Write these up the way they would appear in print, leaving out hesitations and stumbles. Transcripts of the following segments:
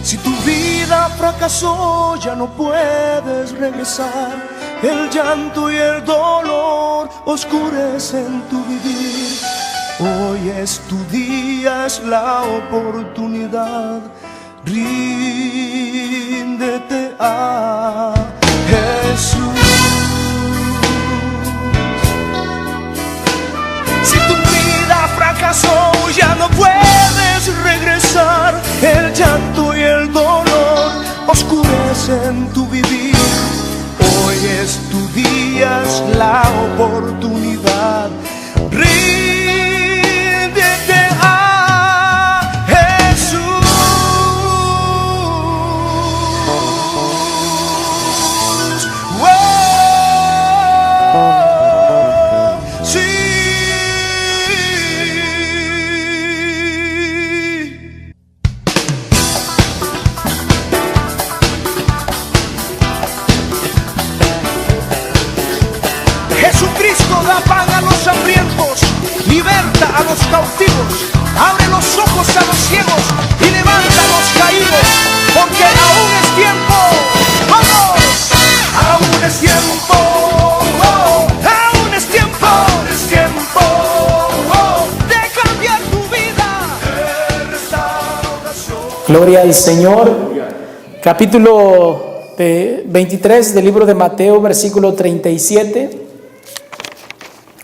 Si tu vida fracasó, ya no puedes regresar. El llanto y el dolor oscurecen tu vivir. Hoy es tu día, es la oportunidad. Ríndete a Jesús. Si tu vida fracasó, ya no puedes regresar. El llanto y el dolor oscurecen tu vivir. Hoy es tu día, es la oportunidad. Ríndete a Jesús. Oh, sí. Jesucristo da pan a los hambrientos, liberta a los cautivos, abre los ojos a los ciegos y levanta a los caídos, porque aún es tiempo, ¡vamos! Aún es tiempo, oh, aún es tiempo, oh, de cambiar tu vida, de restauración. Gloria al Señor. Capítulo 23 del libro de Mateo, versículo 37.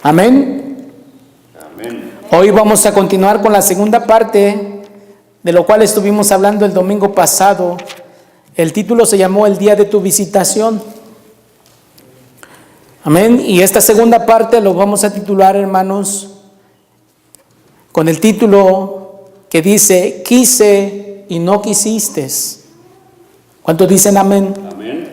Amén. Amén. Hoy vamos a continuar con la segunda parte, de lo cual estuvimos hablando el domingo pasado. El título se llamó El día de tu visitación. Amén. Y esta segunda parte lo vamos a titular, hermanos, con el título que dice: Quise y no quisiste. ¿Cuántos dicen amén? Amén.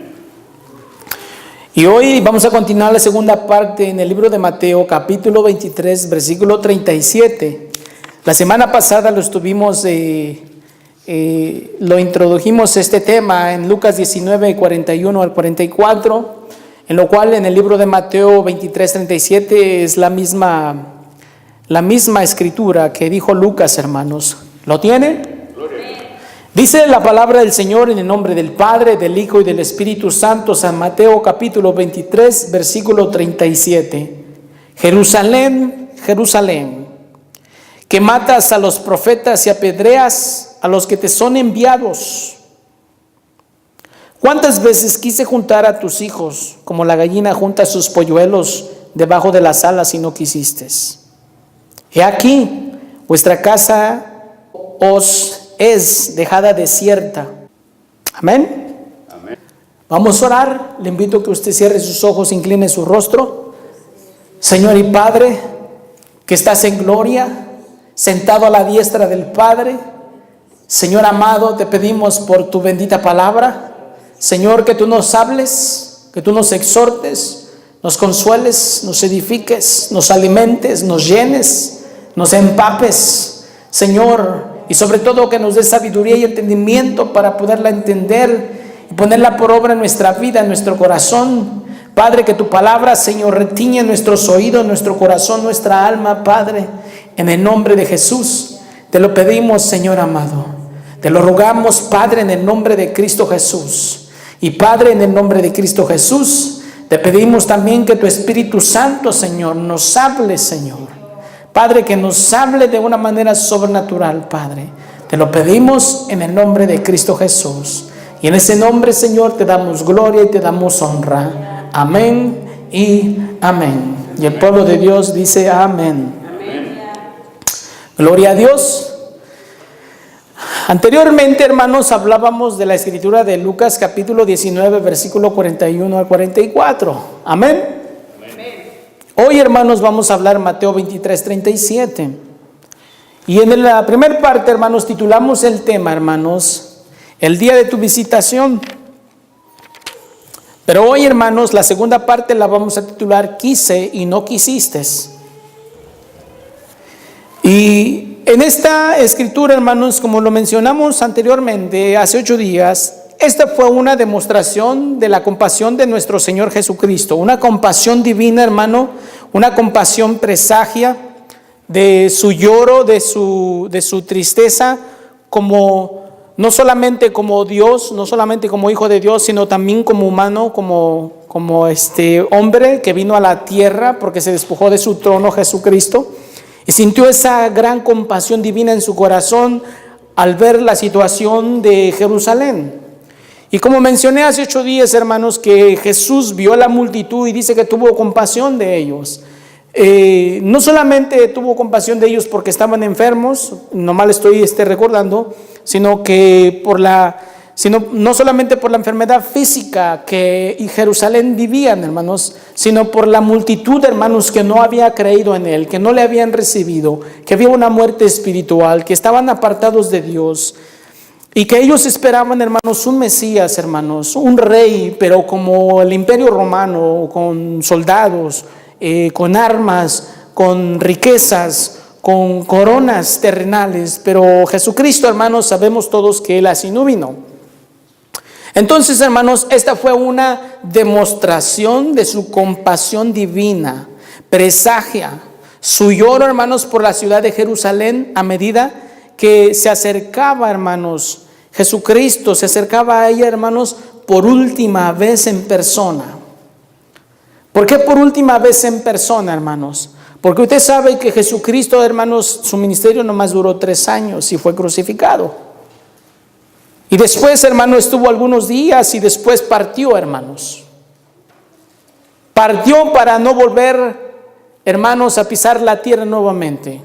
Y hoy vamos a continuar la segunda parte en el libro de Mateo, capítulo 23, versículo 37. La semana pasada lo introdujimos este tema en Lucas 19, 41 al 44, en lo cual en el libro de Mateo 23, 37 es la misma escritura que dijo Lucas, hermanos. ¿Lo tienen? Dice la palabra del Señor en el nombre del Padre, del Hijo y del Espíritu Santo. San Mateo capítulo 23, versículo 37. Jerusalén, Jerusalén, que matas a los profetas y apedreas a los que te son enviados. ¿Cuántas veces quise juntar a tus hijos como la gallina junta sus polluelos debajo de las alas y no quisiste? He aquí, vuestra casa os es dejada desierta. Amén. Amén. Vamos a orar. Le invito a que usted cierre sus ojos, incline su rostro. Señor y Padre, que estás en gloria, sentado a la diestra del Padre. Señor amado, te pedimos por tu bendita palabra, Señor, que tú nos hables, que tú nos exhortes, nos consueles, nos edifiques, nos alimentes, nos llenes, nos empapes, Señor. Y sobre todo que nos dé sabiduría y entendimiento para poderla entender y ponerla por obra en nuestra vida, en nuestro corazón. Padre, que tu palabra, Señor, retiñe nuestros oídos, nuestro corazón, nuestra alma, Padre. En el nombre de Jesús, te lo pedimos, Señor amado. Te lo rogamos, Padre, en el nombre de Cristo Jesús. Y Padre, en el nombre de Cristo Jesús, te pedimos también que tu Espíritu Santo, Señor, nos hable, Señor. Padre, que nos hable de una manera sobrenatural, Padre. Te lo pedimos en el nombre de Cristo Jesús. Y en ese nombre, Señor, te damos gloria y te damos honra. Amén y amén. Y el pueblo de Dios dice amén. Amén. Gloria a Dios. Anteriormente, hermanos, hablábamos de la escritura de Lucas capítulo 19, versículo 41 al 44. Amén. Hoy, hermanos, vamos a hablar Mateo 23, 37. Y en la primera parte, hermanos, titulamos el tema, hermanos, el día de tu visitación. Pero hoy, hermanos, la segunda parte la vamos a titular Quise y no quisiste. Y en esta escritura, hermanos, como lo mencionamos anteriormente, hace 8 días, esta fue una demostración de la compasión de nuestro Señor Jesucristo, una compasión divina, hermano, una compasión presagia de su lloro, de su tristeza, como no solamente como Dios, no solamente como hijo de Dios, sino también como humano, como este hombre que vino a la tierra porque se despojó de su trono, Jesucristo, y sintió esa gran compasión divina en su corazón al ver la situación de Jerusalén. Y como mencioné hace 8 días, hermanos, que Jesús vio a la multitud y dice que tuvo compasión de ellos. No solamente tuvo compasión de ellos porque estaban enfermos, nomás le estoy recordando, sino que no solamente por la enfermedad física que Jerusalén vivían, hermanos, sino por la multitud, hermanos, que no había creído en él, que no le habían recibido, que había una muerte espiritual, que estaban apartados de Dios. Y que ellos esperaban, hermanos, un Mesías, hermanos, un rey, pero como el Imperio Romano, con soldados, con armas, con riquezas, con coronas terrenales. Pero Jesucristo, hermanos, sabemos todos que él así no vino. Entonces, hermanos, esta fue una demostración de su compasión divina. Presagia su lloro, hermanos, por la ciudad de Jerusalén a medida que se acercaba, hermanos, Jesucristo se acercaba a ella, hermanos, por última vez en persona. ¿Por qué por última vez en persona, hermanos? Porque usted sabe que Jesucristo, hermanos, su ministerio nomás duró 3 años y fue crucificado. Y después, hermanos, estuvo algunos días y después partió, hermanos. Partió para no volver, hermanos, a pisar la tierra nuevamente.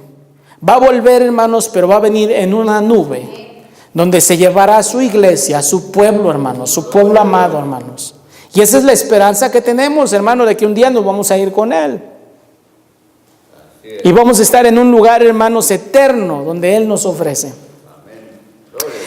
Va a volver, hermanos, pero va a venir en una nube, donde se llevará a su iglesia, a su pueblo, hermanos, su pueblo amado, hermanos. Y esa es la esperanza que tenemos, hermanos, de que un día nos vamos a ir con él. Y vamos a estar en un lugar, hermanos, eterno, donde él nos ofrece.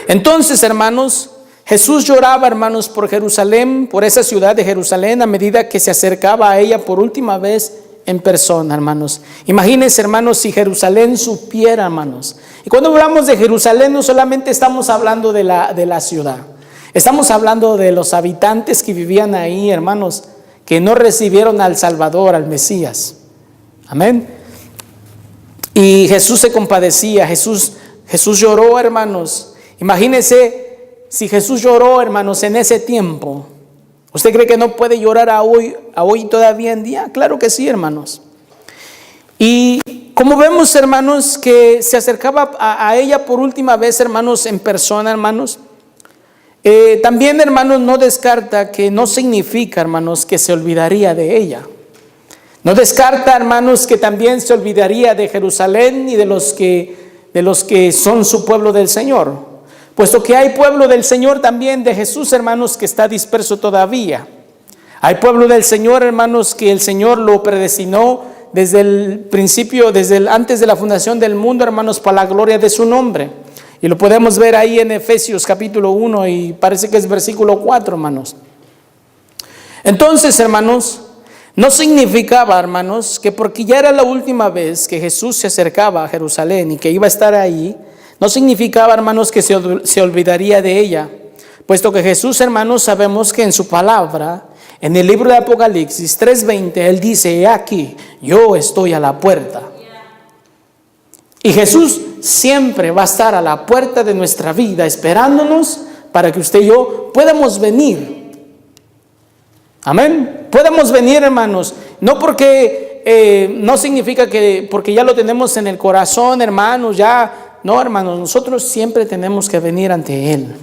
Entonces, hermanos, Jesús lloraba, hermanos, por Jerusalén, por esa ciudad de Jerusalén, a medida que se acercaba a ella por última vez en persona, hermanos. Imagínense, hermanos, si Jerusalén supiera, hermanos. Y cuando hablamos de Jerusalén, no solamente estamos hablando de la ciudad. Estamos hablando de los habitantes que vivían ahí, hermanos, que no recibieron al Salvador, al Mesías. Amén. Y Jesús se compadecía, Jesús lloró, hermanos. Imagínense si Jesús lloró, hermanos, en ese tiempo. ¿Usted cree que no puede llorar a hoy todavía en día? Claro que sí, hermanos. Y como vemos, hermanos, que se acercaba a ella por última vez, hermanos, en persona, hermanos. También, hermanos, no descarta que no significa, hermanos, que se olvidaría de ella. No descarta, hermanos, que también se olvidaría de Jerusalén y de los que son su pueblo del Señor. Puesto que hay pueblo del Señor también de Jesús, hermanos, que está disperso todavía. Hay pueblo del Señor, hermanos, que el Señor lo predestinó desde el principio, antes de la fundación del mundo, hermanos, para la gloria de su nombre. Y lo podemos ver ahí en Efesios capítulo 1 y parece que es versículo 4, hermanos. Entonces, hermanos, no significaba, hermanos, que porque ya era la última vez que Jesús se acercaba a Jerusalén y que iba a estar ahí, no significaba, hermanos, que se olvidaría de ella. Puesto que Jesús, hermanos, sabemos que en su palabra, en el libro de Apocalipsis 3:20, Él dice: he aquí, yo estoy a la puerta. Y Jesús siempre va a estar a la puerta de nuestra vida, esperándonos para que usted y yo podamos venir. Amén. Podemos venir, hermanos. No porque, no significa que porque ya lo tenemos en el corazón, hermanos, ya. No, hermanos, nosotros siempre tenemos que venir ante Él.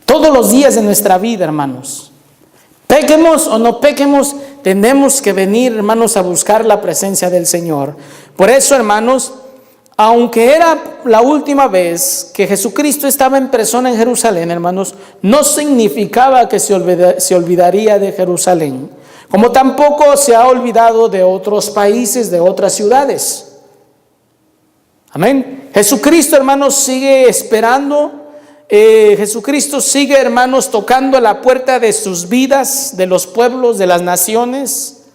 Todos los días de nuestra vida, hermanos. Pequemos o no pequemos, tenemos que venir, hermanos, a buscar la presencia del Señor. Por eso, hermanos, aunque era la última vez que Jesucristo estaba en persona en Jerusalén, hermanos, no significaba que se olvidaría de Jerusalén. Como tampoco se ha olvidado de otros países, de otras ciudades. Amén. Jesucristo, hermanos, sigue esperando. Jesucristo sigue, hermanos, tocando a la puerta de sus vidas, de los pueblos, de las naciones,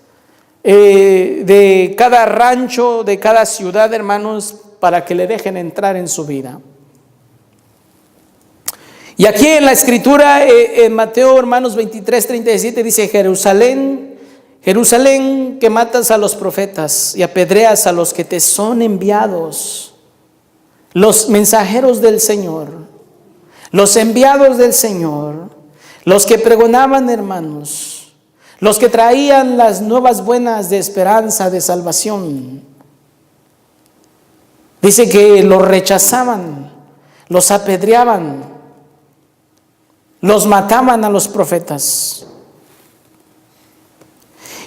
de cada rancho, de cada ciudad, hermanos, para que le dejen entrar en su vida. Y aquí en la escritura, en Mateo, hermanos, 23:37 dice: Jerusalén, Jerusalén, que matas a los profetas y apedreas a los que te son enviados, los mensajeros del Señor. los enviados del Señor, los que pregonaban, hermanos, los que traían las nuevas buenas de esperanza, de salvación, dice que los rechazaban, los apedreaban, los mataban a los profetas.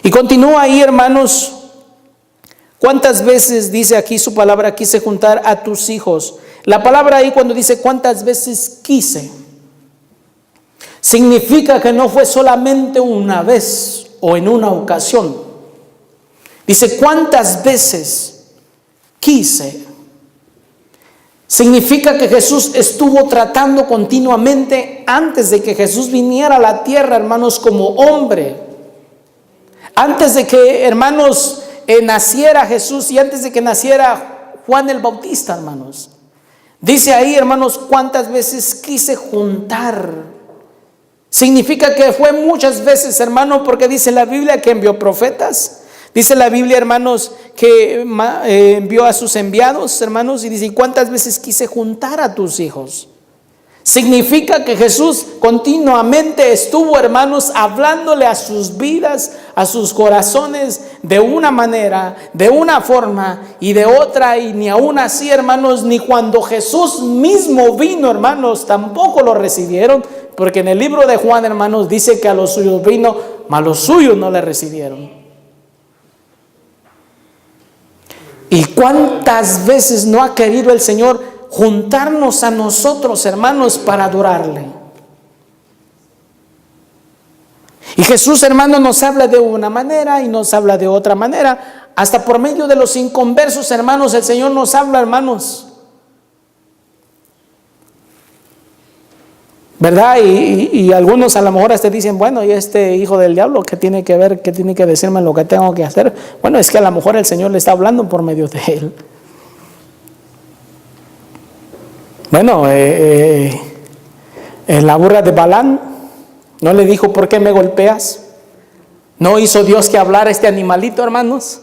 Y continúa ahí, hermanos. ¿Cuántas veces dice aquí su palabra, quise juntar a tus hijos? La palabra ahí cuando dice cuántas veces quise, significa que no fue solamente una vez o en una ocasión. Dice cuántas veces quise. Significa que Jesús estuvo tratando continuamente antes de que Jesús viniera a la tierra, hermanos, como hombre. Antes de que, hermanos, naciera Jesús y antes de que naciera Juan el Bautista, hermanos. Dice ahí, hermanos, cuántas veces quise juntar. Significa que fue muchas veces, hermano, porque dice la Biblia que envió profetas. Dice la Biblia, hermanos, que envió a sus enviados, hermanos, y dice, ¿cuántas veces quise juntar a tus hijos? Significa que Jesús continuamente estuvo, hermanos, hablándole a sus vidas, a sus corazones, de una manera, de una forma y de otra, y ni aún así, hermanos, ni cuando Jesús mismo vino, hermanos, tampoco lo recibieron, porque en el libro de Juan, hermanos, dice que a los suyos vino, mas los suyos no le recibieron. ¿Y cuántas veces no ha querido el Señor juntarnos a nosotros, hermanos, para adorarle? Y Jesús, hermanos, nos habla de una manera y nos habla de otra manera. Hasta por medio de los inconversos, hermanos, el Señor nos habla, hermanos, ¿verdad? Y algunos a lo mejor hasta dicen, bueno, ¿y este hijo del diablo qué tiene que ver, qué tiene que decirme lo que tengo que hacer? Bueno, es que a lo mejor el Señor le está hablando por medio de él. Bueno, en la burra de Balán no le dijo, ¿por qué me golpeas? ¿No hizo Dios que hablara este animalito, hermanos?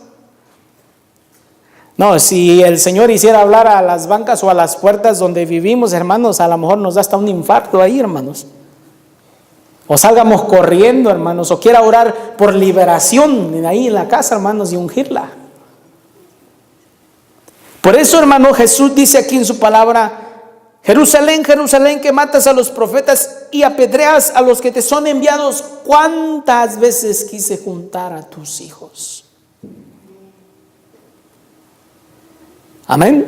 No, si el Señor hiciera hablar a las bancas o a las puertas donde vivimos, hermanos, a lo mejor nos da hasta un infarto ahí, hermanos. O salgamos corriendo, hermanos, o quiera orar por liberación ahí en la casa, hermanos, y ungirla. Por eso, hermano, Jesús dice aquí en su palabra, Jerusalén, Jerusalén, que matas a los profetas y apedreas a los que te son enviados, ¿cuántas veces quise juntar a tus hijos? Amén.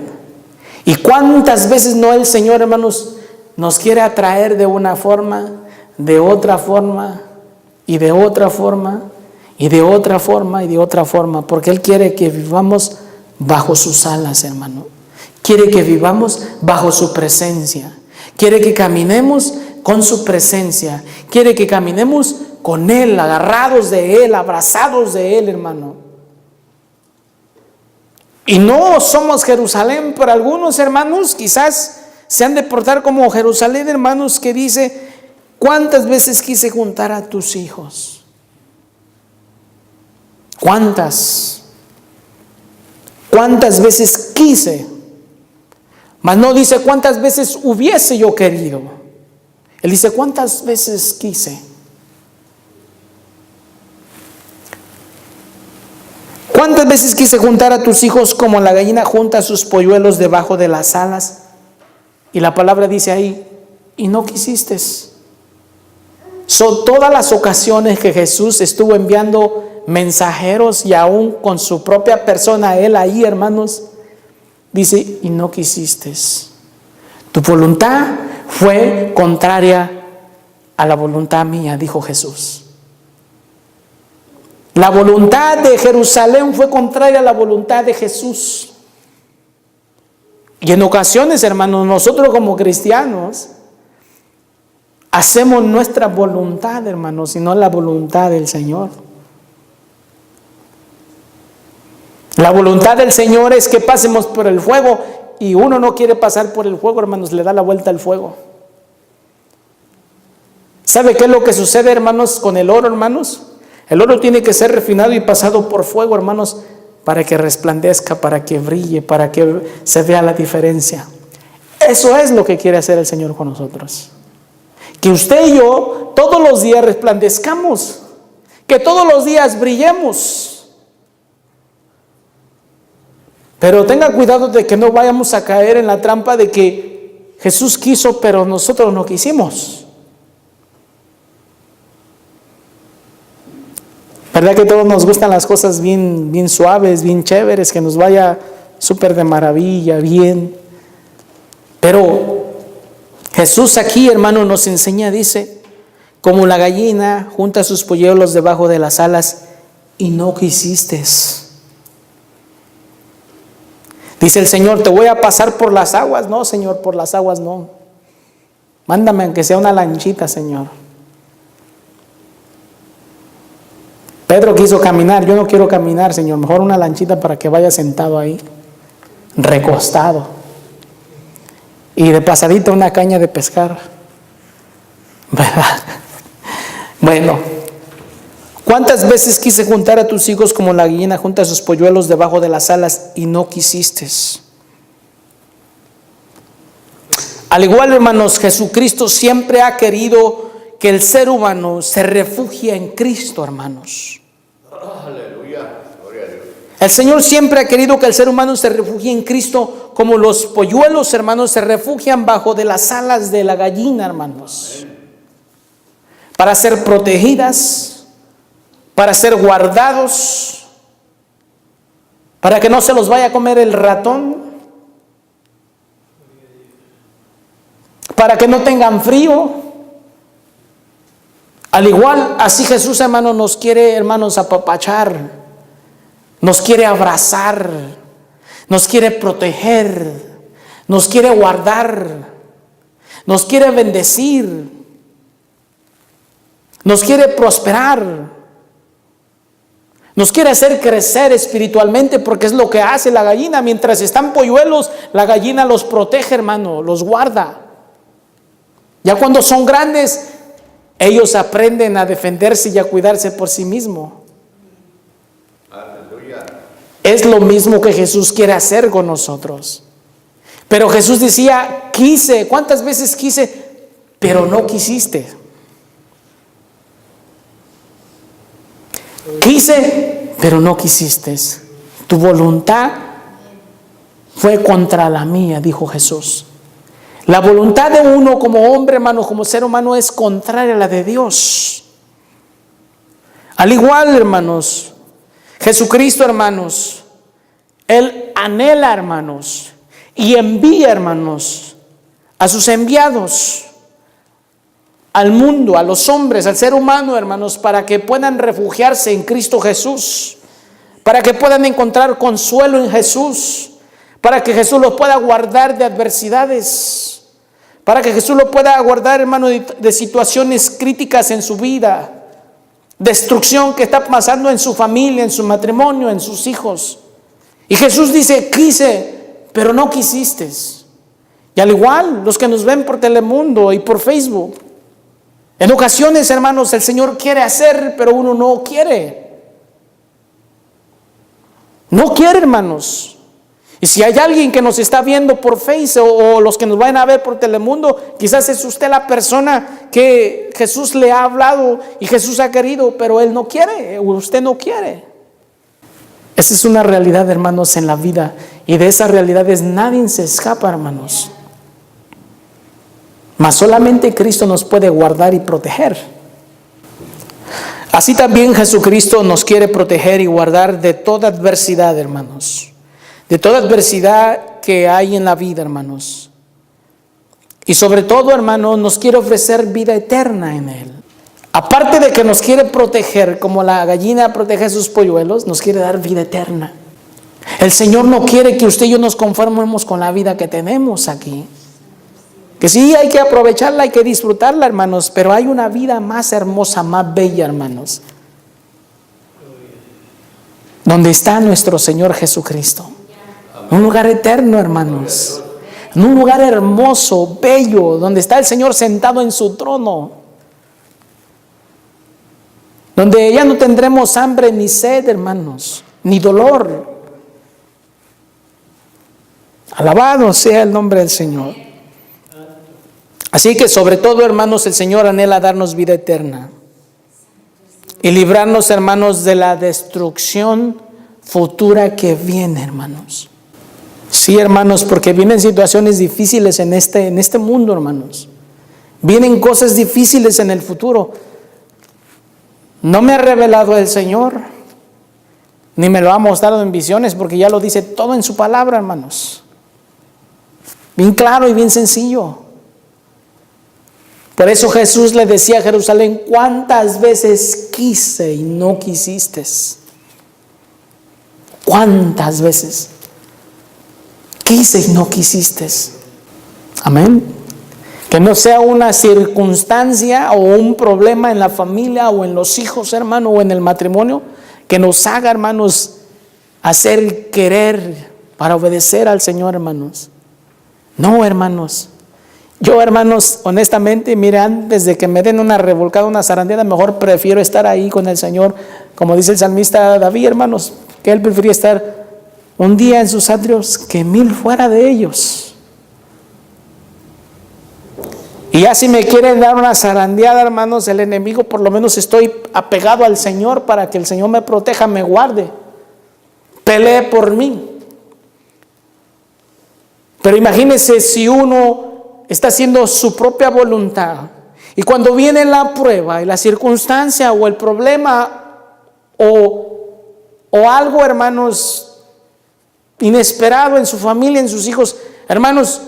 ¿Y cuántas veces no el Señor, hermanos, nos quiere atraer de una forma, de otra forma, y de otra forma, y de otra forma, y de otra forma? Porque Él quiere que vivamos bajo sus alas, hermano. Quiere que vivamos bajo su presencia. Quiere que caminemos con su presencia. Quiere que caminemos con Él, agarrados de Él, abrazados de Él, hermano. Y no somos Jerusalén, pero algunos hermanos quizás se han de portar como Jerusalén, hermanos, que dice, ¿cuántas veces quise juntar a tus hijos? ¿Cuántas? ¿Cuántas veces quise? Mas no dice cuántas veces hubiese yo querido. Él dice cuántas veces quise. ¿Cuántas veces quise juntar a tus hijos como la gallina junta sus polluelos debajo de las alas? Y la palabra dice ahí, y no quisiste. Son todas las ocasiones que Jesús estuvo enviando mensajeros y aún con su propia persona, Él ahí, hermanos, dice, y no quisiste. Tu voluntad fue contraria a la voluntad mía, dijo Jesús. La voluntad de Jerusalén fue contraria a la voluntad de Jesús. Y en ocasiones, hermanos, nosotros como cristianos hacemos nuestra voluntad, hermanos, y no la voluntad del Señor. La voluntad del Señor es que pasemos por el fuego, y uno no quiere pasar por el fuego, hermanos, le da la vuelta al fuego. ¿Sabe qué es lo que sucede, hermanos, con el oro, hermanos? El oro tiene que ser refinado y pasado por fuego, hermanos, para que resplandezca, para que brille, para que se vea la diferencia. Eso es lo que quiere hacer el Señor con nosotros. Que usted y yo todos los días resplandezcamos, que todos los días brillemos. Pero tenga cuidado de que no vayamos a caer en la trampa de que Jesús quiso, pero nosotros no quisimos. ¿Verdad que todos nos gustan las cosas bien suaves, bien chéveres, que nos vaya súper de maravilla, bien? Pero Jesús aquí, hermano, nos enseña, dice, como la gallina junta sus polluelos debajo de las alas y no quisiste. Dice el Señor, te voy a pasar por las aguas. No, Señor, por las aguas no. Mándame aunque sea una lanchita, Señor. Pedro quiso caminar. Yo no quiero caminar, Señor. Mejor una lanchita para que vaya sentado ahí, recostado. Y de pasadita una caña de pescar. ¿Verdad? Bueno, ¿cuántas veces quise juntar a tus hijos como la gallina junta sus polluelos debajo de las alas y no quisiste? Al igual, hermanos, Jesucristo siempre ha querido que el ser humano se refugie en Cristo, hermanos. Aleluya, gloria a Dios. El Señor siempre ha querido que el ser humano se refugie en Cristo, como los polluelos, hermanos, se refugian bajo de las alas de la gallina, hermanos. Para ser protegidas, para ser guardados, para que no se los vaya a comer el ratón, para que no tengan frío. Al igual, así Jesús, hermano, nos quiere, hermanos, apapachar, nos quiere abrazar, nos quiere proteger, nos quiere guardar, nos quiere bendecir, nos quiere prosperar, nos quiere hacer crecer espiritualmente, porque es lo que hace la gallina. Mientras están polluelos, la gallina los protege, hermano, los guarda. Ya cuando son grandes, ellos aprenden a defenderse y a cuidarse por sí mismos. Aleluya. Es lo mismo que Jesús quiere hacer con nosotros. Pero Jesús decía, quise. ¿Cuántas veces quise? Pero no quisiste. Quise, pero no quisiste. Tu voluntad fue contra la mía, dijo Jesús. La voluntad de uno como hombre, hermano, como ser humano, es contraria a la de Dios. Al igual, hermanos, Jesucristo, hermanos, Él anhela, hermanos, y envía, hermanos, a sus enviados al mundo, a los hombres, al ser humano, hermanos, para que puedan refugiarse en Cristo Jesús, para que puedan encontrar consuelo en Jesús, para que Jesús los pueda guardar de adversidades, para que Jesús los pueda guardar, hermano, de situaciones críticas en su vida, destrucción que está pasando en su familia, en su matrimonio, en sus hijos. Y Jesús dice, quise, pero no quisiste. Y al igual, los que nos ven por Telemundo y por Facebook, en ocasiones, hermanos, el Señor quiere hacer, pero uno no quiere. No quiere, hermanos. Y si hay alguien que nos está viendo por Facebook o los que nos vayan a ver por Telemundo, quizás es usted la persona que Jesús le ha hablado y Jesús ha querido, pero Él no quiere, usted no quiere. Esa es una realidad, hermanos, en la vida. Y de esas realidades nadie se escapa, hermanos. Mas solamente Cristo nos puede guardar y proteger. Así también Jesucristo nos quiere proteger y guardar de toda adversidad, hermanos. De toda adversidad que hay en la vida, hermanos. Y sobre todo, hermanos, nos quiere ofrecer vida eterna en Él. Aparte de que nos quiere proteger, como la gallina protege a sus polluelos, nos quiere dar vida eterna. El Señor no quiere que usted y yo nos conformemos con la vida que tenemos aquí. Que sí, hay que aprovecharla, hay que disfrutarla, hermanos, pero hay una vida más hermosa, más bella, hermanos, donde está nuestro Señor Jesucristo. Un lugar eterno, hermanos. En un lugar hermoso, bello, donde está el Señor sentado en su trono. Donde ya no tendremos hambre ni sed, hermanos, ni dolor. Alabado sea el nombre del Señor. Así que sobre todo, hermanos, el Señor anhela darnos vida eterna y librarnos, hermanos, de la destrucción futura que viene, hermanos. Sí, hermanos, porque vienen situaciones difíciles en este mundo, hermanos. Vienen cosas difíciles en el futuro. No me ha revelado el Señor, ni me lo ha mostrado en visiones, porque ya lo dice todo en su palabra, hermanos. Bien claro y bien sencillo. Por eso Jesús le decía a Jerusalén: ¿cuántas veces quise y no quisiste? ¿Cuántas veces quise y no quisiste? Amén. Que no sea una circunstancia o un problema en la familia o en los hijos, hermano, o en el matrimonio, que nos haga, hermanos, hacer querer para obedecer al Señor, hermanos. No, hermanos. Yo, hermanos, honestamente, mire, antes de que me den una revolcada, una zarandeada, mejor prefiero estar ahí con el Señor, como dice el salmista David, hermanos, que él prefería estar un día en sus atrios que 1000 fuera de ellos. Y ya si me quieren dar una zarandeada, hermanos, el enemigo, por lo menos estoy apegado al Señor para que el Señor me proteja, me guarde, pelee por mí. Pero imagínense si uno está haciendo su propia voluntad y cuando viene la prueba y la circunstancia o el problema o algo, hermanos, inesperado en su familia, en sus hijos, hermanos,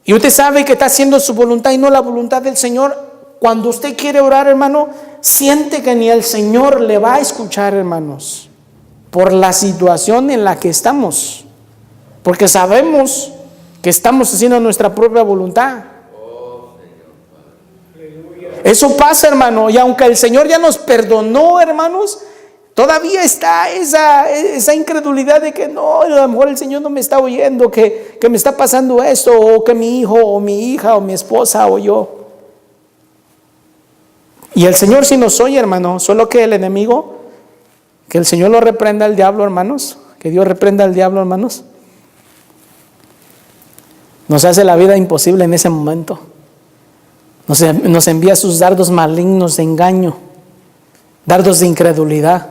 y usted sabe que está haciendo su voluntad y no la voluntad del Señor, cuando usted quiere orar, hermano, siente que ni el Señor le va a escuchar, hermanos, por la situación en la que estamos, porque sabemos que estamos haciendo nuestra propia voluntad. Eso pasa, hermano, y aunque el Señor ya nos perdonó, hermanos, todavía está esa incredulidad de que no, a lo mejor el Señor no me está oyendo, que me está pasando esto, o que mi hijo, o mi hija, o mi esposa, o yo. Y el Señor sí nos oye, hermano, solo que el enemigo, que el Señor lo reprenda al diablo, hermanos, que Dios reprenda al diablo, hermanos, nos hace la vida imposible en ese momento. Nos envía sus dardos malignos de engaño, dardos de incredulidad,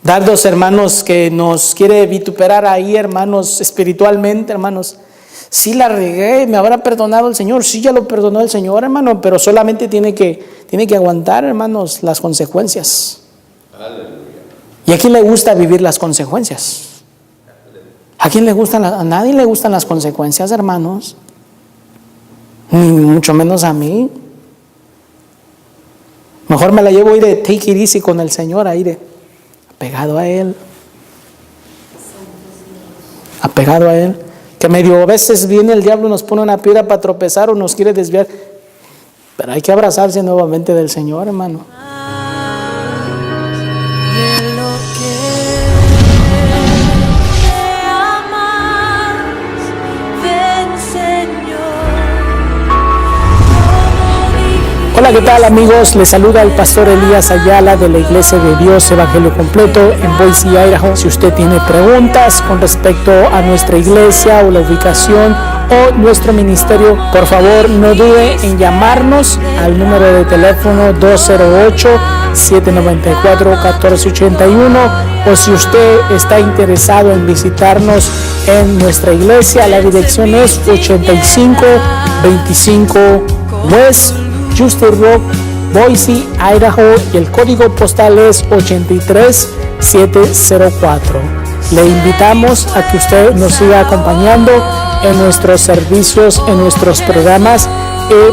dardos, hermanos, que nos quiere vituperar ahí, hermanos, espiritualmente, hermanos. Sí la regué, me habrá perdonado el Señor. Sí, ya lo perdonó el Señor, hermano, pero solamente tiene que aguantar, hermanos, las consecuencias. Aleluya. ¿Y a quién le gusta vivir las consecuencias? ¿A quién le gustan? A nadie le gustan las consecuencias, hermanos, ni mucho menos a mí. Mejor me la llevo ahí de take it easy con el Señor, ahí de apegado a Él, apegado a Él. Que medio a veces viene el diablo, nos pone una piedra para tropezar o nos quiere desviar, pero hay que abrazarse nuevamente del Señor, hermano. Hola, ¿qué tal, amigos? Les saluda el pastor Elías Ayala de la Iglesia de Dios Evangelio Completo en Boise, Idaho. Si usted tiene preguntas con respecto a nuestra iglesia o la ubicación o nuestro ministerio, por favor no dude en llamarnos al número de teléfono 208-794-1481, o si usted está interesado en visitarnos en nuestra iglesia, la dirección es 8525 West Juster Road, Boise, Idaho, y el código postal es 83704. Le invitamos a que usted nos siga acompañando en nuestros servicios, en nuestros programas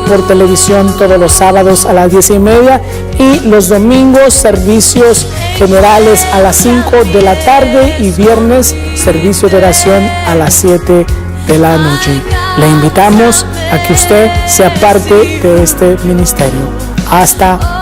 por televisión todos los sábados a las 10:30 y los domingos servicios generales a las 5 de la tarde y viernes servicio de oración a las 7 de la noche. Le invitamos a que usted sea parte de este ministerio. Hasta